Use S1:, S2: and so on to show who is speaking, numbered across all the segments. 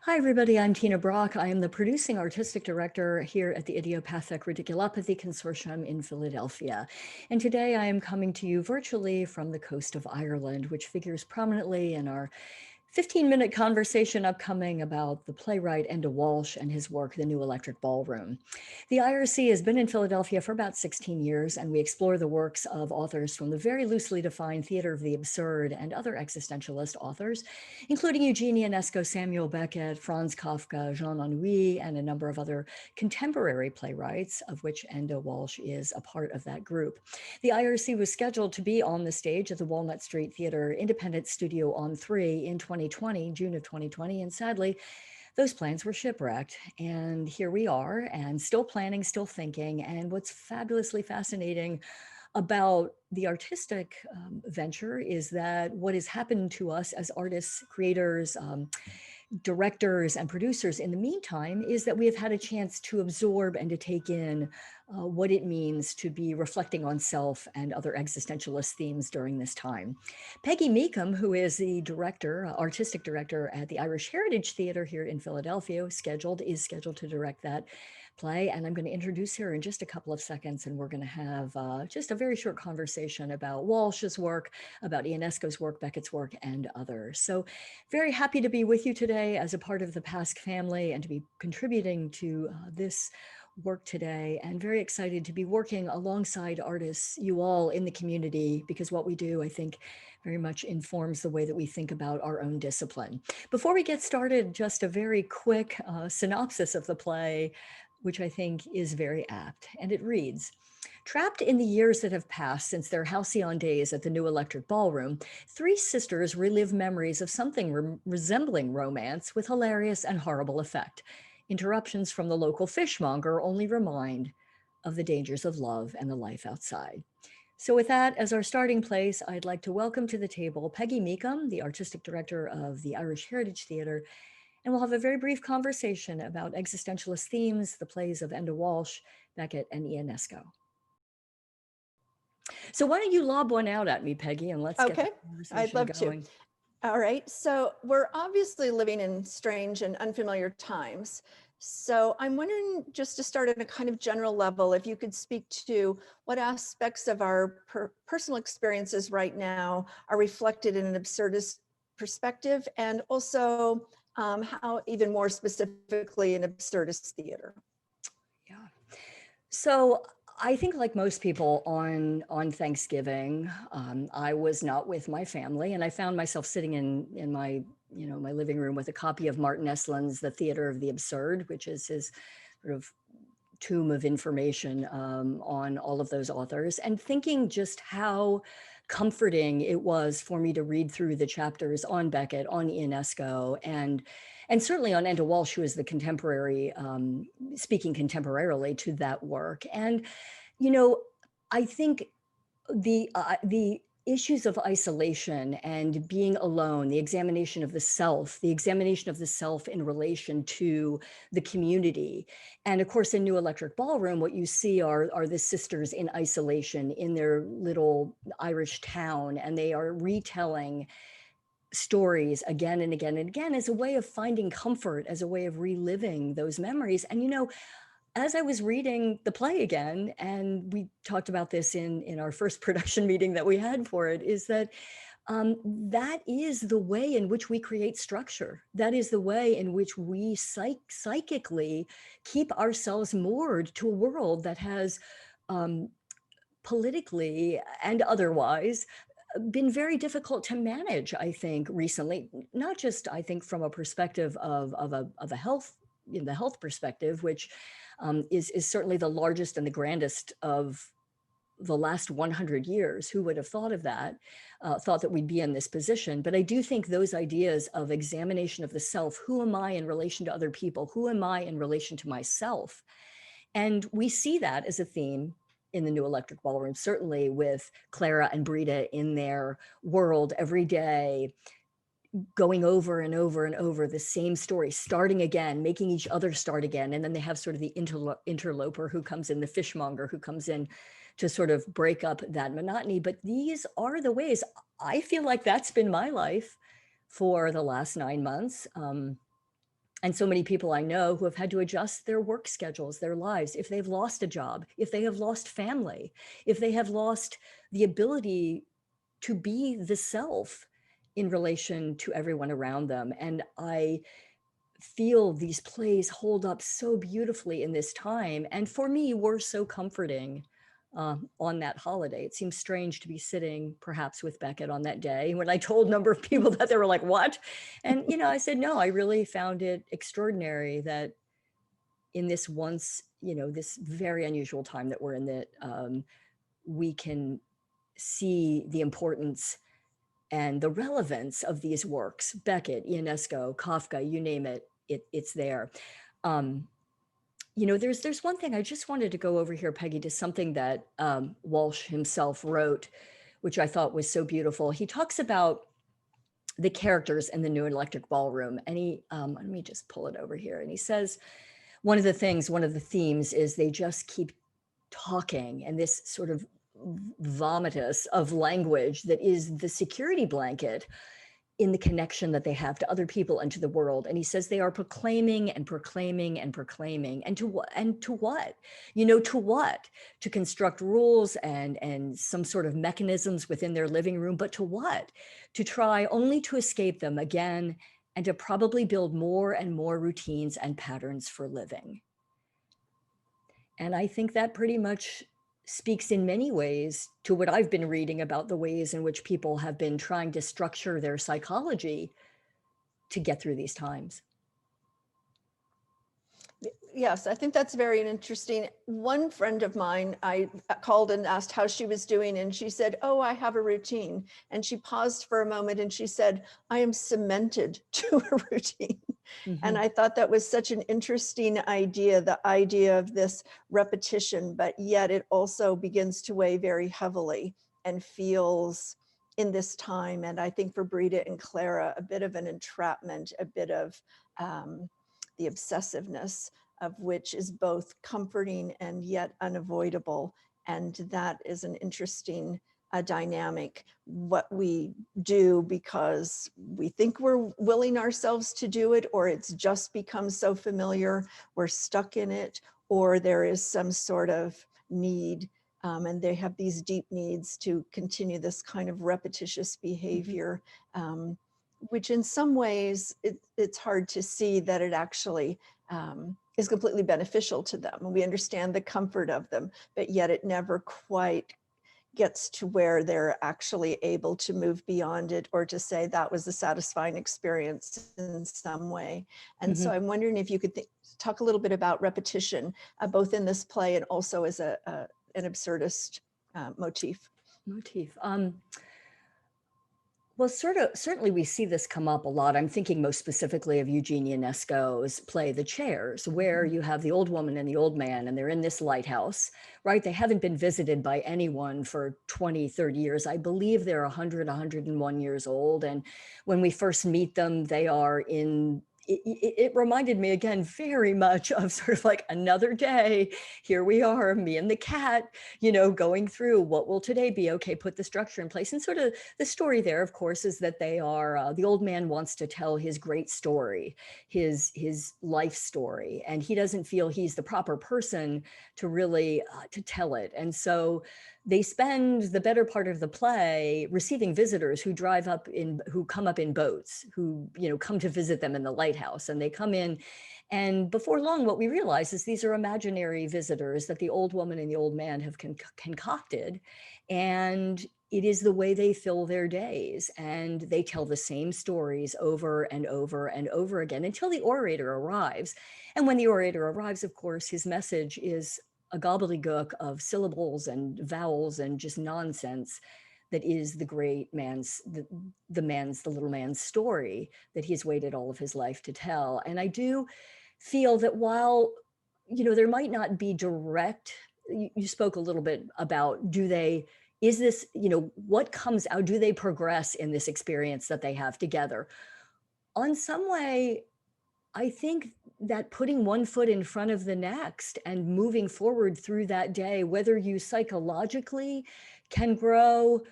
S1: Hi, everybody. I'm Tina Brock. I am the producing artistic director here at the Idiopathic Radiculopathy Consortium in Philadelphia. And today I am coming to you virtually from the coast of Ireland, which figures prominently in our 15-minute conversation upcoming about the playwright Enda Walsh and his work, The New Electric Ballroom. The IRC has been in Philadelphia for about 16 years, and we explore the works of authors from the very loosely defined theater of the absurd and other existentialist authors, including Eugene Ionesco, Samuel Beckett, Franz Kafka, Jean Anouilh, and a number of other contemporary playwrights, of which Enda Walsh is a part of that group. The IRC was scheduled to be on the stage at the Walnut Street Theater Independent Studio on 3 in 2020, June of 2020, and sadly, those plans were shipwrecked. And here we are, and still planning, still thinking. And what's fabulously fascinating about the artistic venture is that what has happened to us as artists, creators, directors and producers in the meantime is that we have had a chance to absorb and to take in what it means to be reflecting on self and other existentialist themes during this time. Peggy Meekum, who is the director, artistic director at the Irish Heritage Theater here in Philadelphia, is scheduled to direct that play. And I'm going to introduce her in just a couple of seconds. And we're going to have just a very short conversation about Walsh's work, about Ionesco's work, Beckett's work, and others. So very happy to be with you today as a part of the PASC family and to be contributing to this work today, and very excited to be working alongside artists, you all in the community, because what we do, I think, very much informs the way that we think about our own discipline. Before we get started, just a very quick synopsis of the play, which I think is very apt, and it reads: trapped in the years that have passed since their halcyon days at the New Electric Ballroom, three sisters relive memories of something resembling romance with hilarious and horrible effect. Interruptions from the local fishmonger only remind of the dangers of love and the life outside. So with that as our starting place, I'd like to welcome to the table Peggy Meekum, the artistic director of the Irish Heritage Theater, and we'll have a very brief conversation about existentialist themes, the plays of Enda Walsh, Beckett, and Ionesco. So why don't you lob one out at me, Peggy, and let's get the conversation
S2: I'd love
S1: going.
S2: to. All right, so we're obviously living in strange and unfamiliar times. So I'm wondering, just to start at a kind of general level, if you could speak to what aspects of our personal experiences right now are reflected in an absurdist perspective, and also how even more specifically in absurdist theater.
S1: Yeah. So I think, like most people on Thanksgiving, I was not with my family, and I found myself sitting in my my living room with a copy of Martin Eslin's The Theater of the Absurd, which is his sort of tomb of information on all of those authors, and thinking just how comforting it was for me to read through the chapters on Beckett, on Ionesco, and certainly on Enda Walsh, who is the contemporary, speaking contemporarily to that work. And, I think the issues of isolation and being alone, the examination of the self in relation to the community. And of course, in New Electric Ballroom, what you see are the sisters in isolation in their little Irish town, and they are retelling stories again and again and again as a way of finding comfort, as a way of reliving those memories. And as I was reading the play again, and we talked about this in our first production meeting that we had for it, is that that is the way in which we create structure. That is the way in which we psychically keep ourselves moored to a world that has politically and otherwise been very difficult to manage, I think, recently, not just, I think, from a perspective of a health, the health perspective, which is certainly the largest and the grandest of the last 100 years. Who would have thought of that, thought that we'd be in this position? But I do think those ideas of examination of the self, who am I in relation to other people? Who am I in relation to myself? And we see that as a theme in the New Electric Ballroom, certainly with Clara and Brita in their world every day, going over and over and over the same story, starting again, making each other start again. And then they have sort of the interloper who comes in, the fishmonger who comes in to sort of break up that monotony. But these are the ways. I feel like that's been my life for the last 9 months. And so many people I know who have had to adjust their work schedules, their lives, if they've lost a job, if they have lost family, if they have lost the ability to be the self in relation to everyone around them. And I feel these plays hold up so beautifully in this time. And for me, were so comforting on that holiday. It seems strange to be sitting perhaps with Beckett on that day. When I told a number of people that, they were like, what? And, I said, no, I really found it extraordinary that in this this very unusual time that we're in, that we can see the importance and the relevance of these works. Beckett, Ionesco, Kafka, you name it, it's there. There's one thing I just wanted to go over here, Peggy, to something that Walsh himself wrote, which I thought was so beautiful. He talks about the characters in the New Electric Ballroom, and let me just pull it over here. And he says, one of the themes is they just keep talking, and this sort of vomitus of language that is the security blanket in the connection that they have to other people and to the world. And he says they are proclaiming and proclaiming and proclaiming. And to what? To what? To construct rules and some sort of mechanisms within their living room, but to what? To try only to escape them again, and to probably build more and more routines and patterns for living. And I think that pretty much speaks in many ways to what I've been reading about the ways in which people have been trying to structure their psychology to get through these times.
S2: Yes, I think that's very interesting. One friend of mine, I called and asked how she was doing, and she said, oh, I have a routine. And she paused for a moment and she said, I am cemented to a routine.
S1: Mm-hmm.
S2: And I thought that was such an interesting idea, the idea of this repetition, but yet it also begins to weigh very heavily and feels in this time. And I think for Brita and Clara, a bit of an entrapment, a bit of the obsessiveness of which is both comforting and yet unavoidable. And that is an interesting dynamic. What we do because we think we're willing ourselves to do it, or it's just become so familiar, we're stuck in it, or there is some sort of need, and they have these deep needs to continue this kind of repetitious behavior, which in some ways it's hard to see that it actually is completely beneficial to them. And we understand the comfort of them, but yet it never quite gets to where they're actually able to move beyond it, or to say that was a satisfying experience in some way. And so I'm wondering if you could talk a little bit about repetition, both in this play and also as an absurdist motif.
S1: Well, certainly we see this come up a lot. I'm thinking most specifically of Eugene Ionesco's play, The Chairs, where you have the old woman and the old man, and they're in this lighthouse, right? They haven't been visited by anyone for 20, 30 years. I believe they're 100, 101 years old. And when we first meet them, they are in, it reminded me again very much of sort of like another day. Here we are, me and the cat, going through what will today be. Okay, put the structure in place. And sort of the story there, of course, is that they are, the old man wants to tell his great story, his life story, and he doesn't feel he's the proper person to really to tell it. And so they spend the better part of the play receiving visitors who come up in boats, who, come to visit them in the lighthouse. And they come in, and before long, what we realize is these are imaginary visitors that the old woman and the old man have concocted. And it is the way they fill their days. And they tell the same stories over and over and over again until the orator arrives. And when the orator arrives, of course, his message is a gobbledygook of syllables and vowels and just nonsense that is the great man's, the little man's story that he's waited all of his life to tell. And I do feel that while, there might not be direct, you spoke a little bit about, what comes out, do they progress in this experience that they have together? On some way, I think that putting one foot in front of the next and moving forward through that day, whether you psychologically can grow,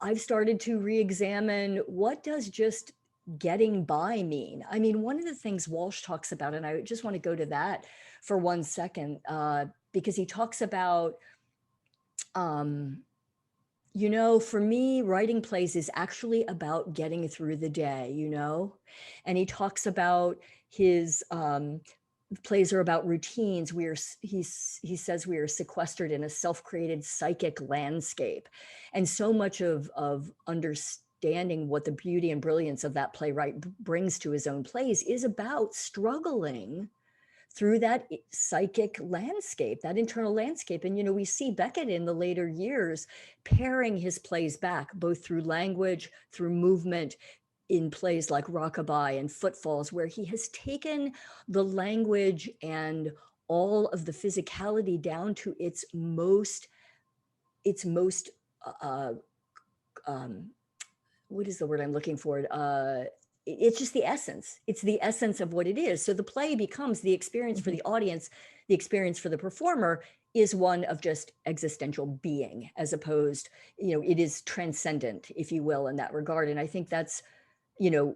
S1: I've started to re-examine what does just getting by mean? I mean, one of the things Walsh talks about, and I just want to go to that for 1 second, because he talks about, you know, for me, writing plays is actually about getting through the day, you know? And he talks about his plays are about routines. He says we are sequestered in a self-created psychic landscape. And so much of understanding what the beauty and brilliance of that playwright brings to his own plays is about struggling through that psychic landscape, that internal landscape. And, you know, we see Beckett in the later years paring his plays back, both through language, through movement, in plays like Rockabye and Footfalls, where he has taken the language and all of the physicality down to its most, uh, what is the word I'm looking for? It's just the essence. It's the essence of what it is. So the play becomes the experience for the audience, the experience for the performer is one of just existential being, as opposed, you know, it is transcendent, if you will, in that regard. And I think that's, you know,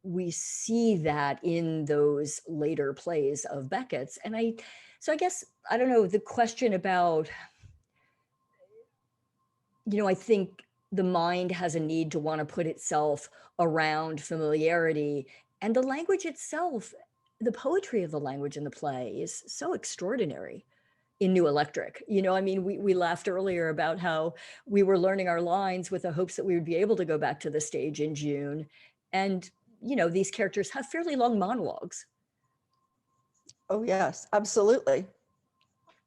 S1: we see that in those later plays of Beckett's. And so I guess, I don't know, the question about, you know, I think the mind has a need to want to put itself around familiarity, and the language itself, the poetry of the language in the play is so extraordinary in New Electric. You know, I mean, we laughed earlier about how we were learning our lines with the hopes that we would be able to go back to the stage in June. And, you know, these characters have fairly long monologues.
S2: Oh, yes, absolutely.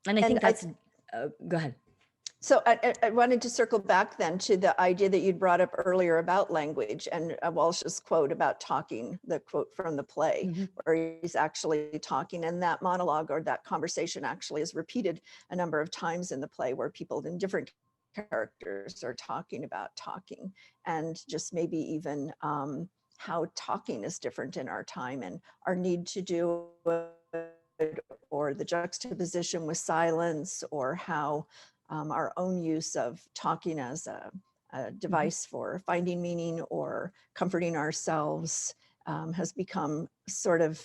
S1: And I think
S2: And
S1: that's, go ahead.
S2: So I wanted to circle back then to the idea that you'd brought up earlier about language and Walsh's quote about talking, the quote from the play, where he's actually talking, and that monologue or that conversation actually is repeated a number of times in the play, where people in different characters are talking about talking, and just maybe even how talking is different in our time and our need to do it, or the juxtaposition with silence, or how our own use of talking as a device for finding meaning or comforting ourselves has become sort of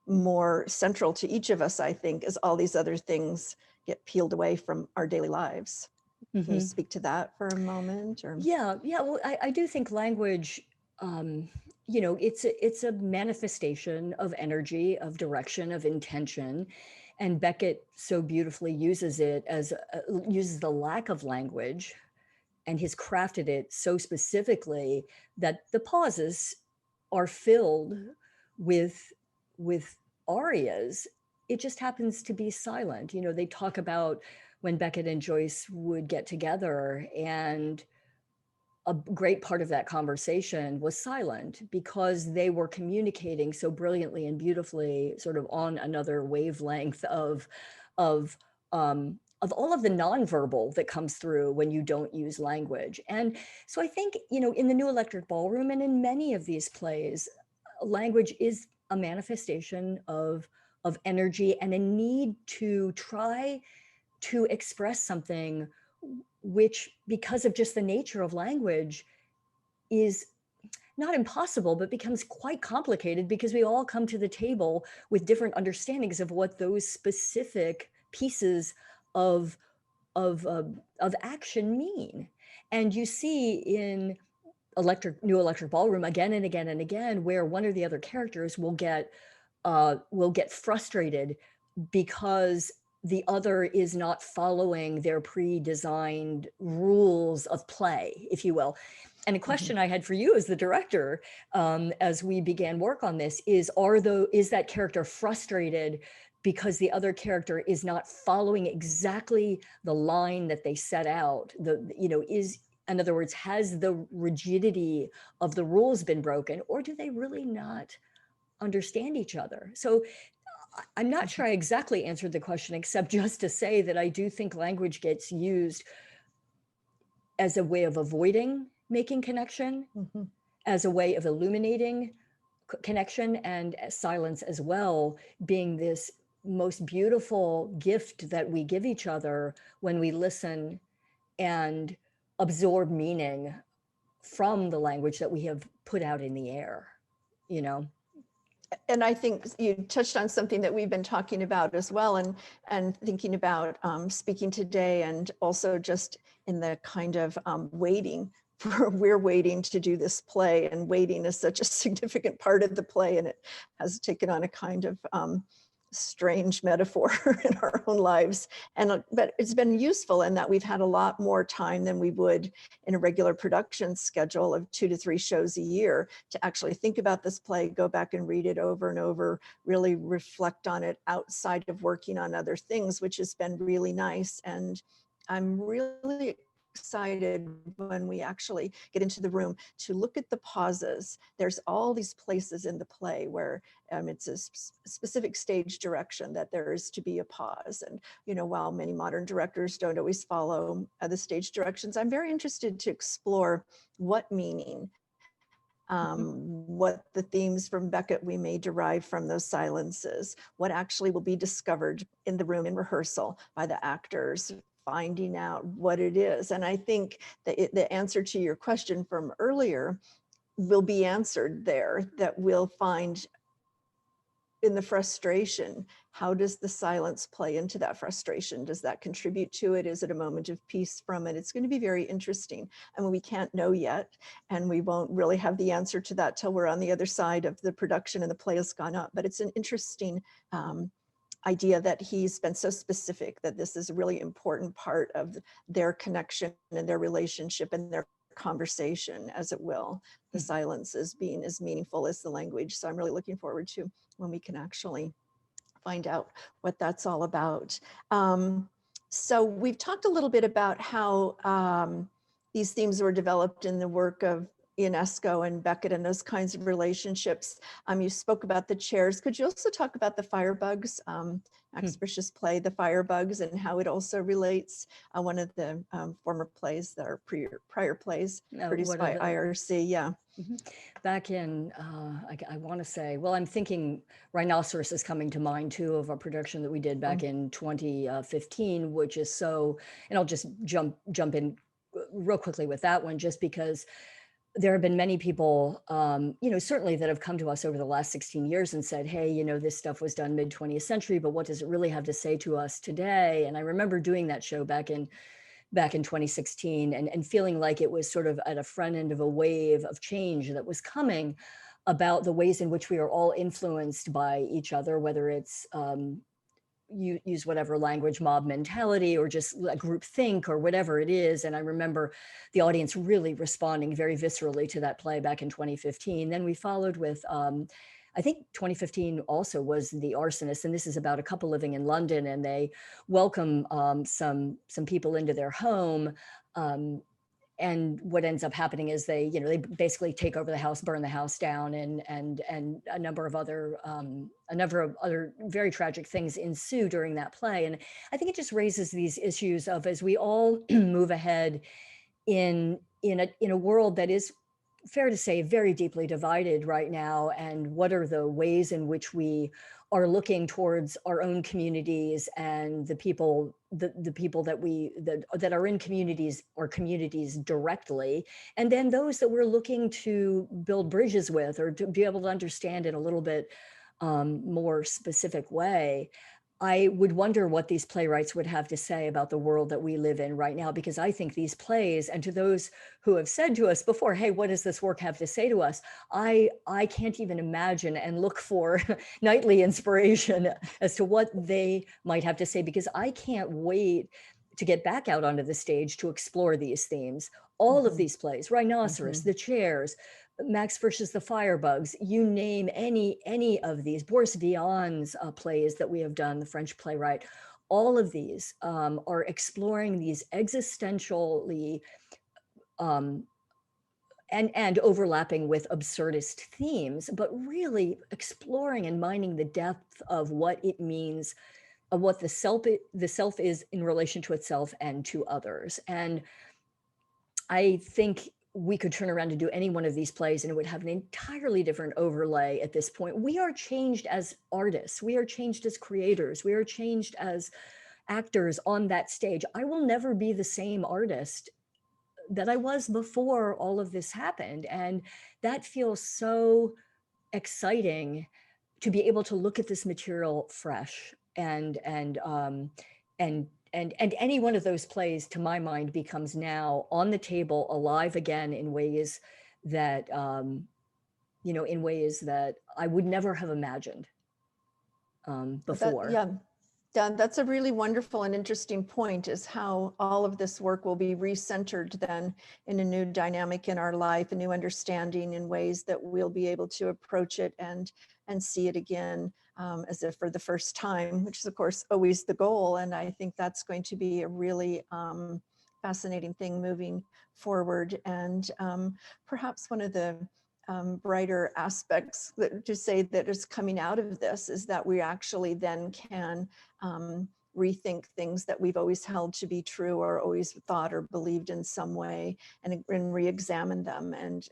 S2: more central to each of us, I think, as all these other things get peeled away from our daily lives. Can you speak to that for a moment? Or
S1: Yeah, well, I do think language, you know, it's a manifestation of energy, of direction, of intention. And Beckett so beautifully uses it as, uses the lack of language, and has crafted it so specifically that the pauses are filled with arias. It just happens to be silent. You know, they talk about when Beckett and Joyce would get together, and a great part of that conversation was silent because they were communicating so brilliantly and beautifully, sort of on another wavelength of all of the nonverbal that comes through when you don't use language. And so I think, you know, in the New Electric Ballroom and in many of these plays, language is a manifestation of energy and a need to try to express something which, because of just the nature of language, is not impossible, but becomes quite complicated because we all come to the table with different understandings of what those specific pieces of action mean. And you see in New Electric Ballroom again and again and again, where one or the other characters will get frustrated because the other is not following their pre-designed rules of play, if you will. And a question I had for you as the director, as we began work on this, is that character frustrated because the other character is not following exactly the line that they set out? In other words, has the rigidity of the rules been broken, or do they really not understand each other? So I'm not sure I exactly answered the question, except just to say that I do think language gets used as a way of avoiding making connection, as a way of illuminating connection, and silence as well, being this most beautiful gift that we give each other when we listen and absorb meaning from the language that we have put out in the air, you know?
S2: And I think you touched on something that we've been talking about as well, and thinking about speaking today, and also just in the kind of waiting. We're waiting to do this play, and waiting is such a significant part of the play, and it has taken on a kind of strange metaphor in our own lives. But it's been useful in that we've had a lot more time than we would in a regular production schedule of 2 to 3 shows a year to actually think about this play, go back and read it over and over, really reflect on it outside of working on other things, which has been really nice. And I'm really excited when we actually get into the room to look at the pauses. There's all these places in the play where it's a specific stage direction that there is to be a pause. And, you know, while many modern directors don't always follow the stage directions, I'm very interested to explore what meaning, what the themes from Beckett we may derive from those silences, what actually will be discovered in the room in rehearsal by the actors, finding out what it is. And I think that the answer to your question from earlier will be answered there, that we'll find in the frustration, how does the silence play into that frustration? Does that contribute to it? Is it a moment of peace from it? It's going to be very interesting. I mean, we can't know yet, and we won't really have the answer to that till we're on the other side of the production and the play has gone up. But it's an interesting idea that he's been so specific that this is a really important part of their connection and their relationship and their conversation, as it will. The silence as being as meaningful as the language. So I'm really looking forward to when we can actually find out what that's all about. So we've talked a little bit about how these themes were developed in the work of Ionesco and Beckett and those kinds of relationships. You spoke about the chairs. Could you also talk about the Firebugs, Max Frisch's play, The Firebugs, and how it also relates, one of the former plays that are prior plays produced by IRC, yeah.
S1: Back in, I want to say, well, I'm thinking Rhinoceros is coming to mind too, of a production that we did back in 2015, which is so, and I'll just jump in real quickly with that one, just because there have been many people, you know, certainly that have come to us over the last 16 years and said, hey, you know, this stuff was done mid 20th century, but what does it really have to say to us today? And I remember doing that show back in 2016 and feeling like it was sort of at a front end of a wave of change that was coming about the ways in which we are all influenced by each other, whether it's you use whatever language, mob mentality, or just a group think, or whatever it is. And I remember the audience really responding very viscerally to that play back in 2015. Then we followed with, I think 2015 also was The Arsonist, and this is about a couple living in London, and they welcome some people into their home. And what ends up happening is they basically take over the house, burn the house down, and a number of other very tragic things ensue during that play. And I think it just raises these issues of, as we all move ahead in a world that is, fair to say, very deeply divided right now, and what are the ways in which we are looking towards our own communities and the people that are in communities or communities directly, and then those that we're looking to build bridges with, or to be able to understand in a little bit more specific way. I would wonder what these playwrights would have to say about the world that we live in right now, because I think these plays, and to those who have said to us before, hey, what does this work have to say to us? I can't even imagine and look for nightly inspiration as to what they might have to say, because I can't wait to get back out onto the stage to explore these themes. All of these plays, Rhinoceros, The Chairs, Max Frisch's The Firebugs, you name any of these, Boris Vian's plays that we have done, the French playwright, all of these are exploring these existentially and overlapping with absurdist themes, but really exploring and mining the depth of what it means, of what the self is in relation to itself and to others. And I think we could turn around and do any one of these plays and it would have an entirely different overlay at this point. We are changed as artists. We are changed as creators. We are changed as actors on that stage. I will never be the same artist that I was before all of this happened. And that feels so exciting to be able to look at this material fresh and any one of those plays, to my mind, becomes now on the table, alive again in ways that, in ways that I would never have imagined before.
S2: Yeah, that's a really wonderful and interesting point, is how all of this work will be recentered then in a new dynamic in our life, a new understanding in ways that we'll be able to approach it and see it again as if for the first time, which is of course always the goal. And I think that's going to be a really fascinating thing moving forward. And perhaps one of the brighter aspects to say that is coming out of this is that we actually then can rethink things that we've always held to be true or always thought or believed in some way, and re-examine them. And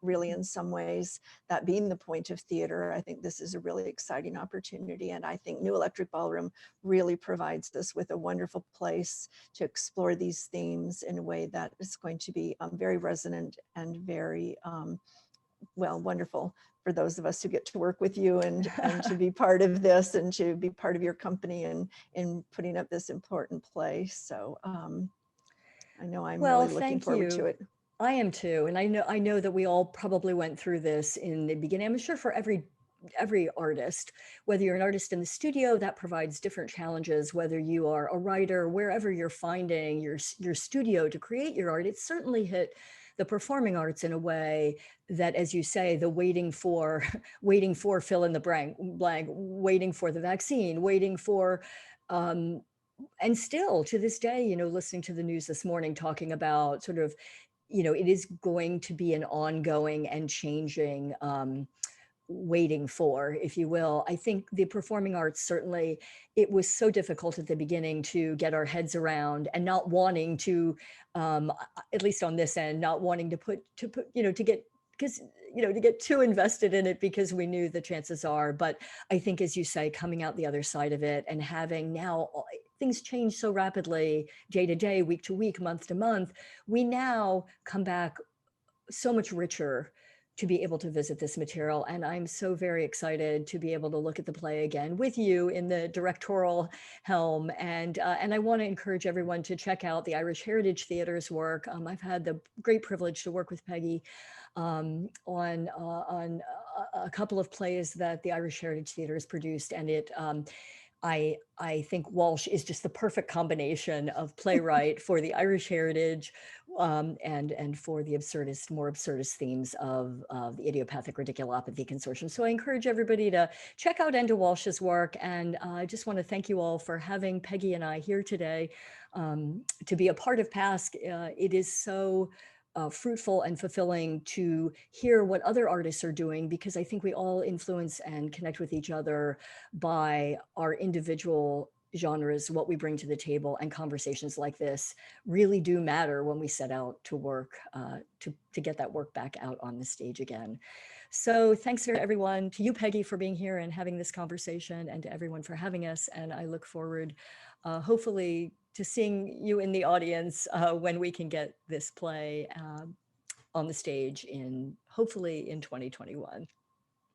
S2: really, in some ways, that being the point of theater, I think this is a really exciting opportunity. And I think New Electric Ballroom really provides us with a wonderful place to explore these themes in a way that is going to be very resonant and very wonderful for those of us who get to work with you and to be part of this and to be part of your company and in putting up this important play. So I know I'm really looking forward to it.
S1: I am too. And I know that we all probably went through this in the beginning. I'm sure for every artist, whether you're an artist in the studio, that provides different challenges, whether you are a writer, wherever you're finding your studio to create your art, it's certainly hit the performing arts in a way that, as you say, the waiting for fill in the blank, waiting for the vaccine, waiting for, and still to this day, listening to the news this morning, talking about sort of, it is going to be an ongoing and changing waiting for, if you will. I think the performing arts, certainly, it was so difficult at the beginning to get our heads around, and not wanting to, at least on this end, not wanting to get too invested in it, because we knew the chances are. But I think, as you say, coming out the other side of it and having now things change so rapidly, day to day, week to week, month to month, we now come back so much richer to be able to visit this material. And I'm so very excited to be able to look at the play again with you in the directorial helm. And I want to encourage everyone to check out the Irish Heritage Theatre's work. I've had the great privilege to work with Peggy on a couple of plays that the Irish Heritage Theatre has produced. And I think Walsh is just the perfect combination of playwright for the Irish heritage and for the more absurdist themes of the Idiopathic Radiculopathy Consortium. So I encourage everybody to check out Enda Walsh's work. And I just want to thank you all for having Peggy and I here today to be a part of PASC. It is so fruitful and fulfilling to hear what other artists are doing, because I think we all influence and connect with each other by our individual genres, what we bring to the table, and conversations like this really do matter when we set out to work to get that work back out on the stage again. So thanks to everyone, to you, Peggy, for being here and having this conversation, and to everyone for having us. And I look forward, hopefully, to seeing you in the audience when we can get this play on the stage hopefully in 2021.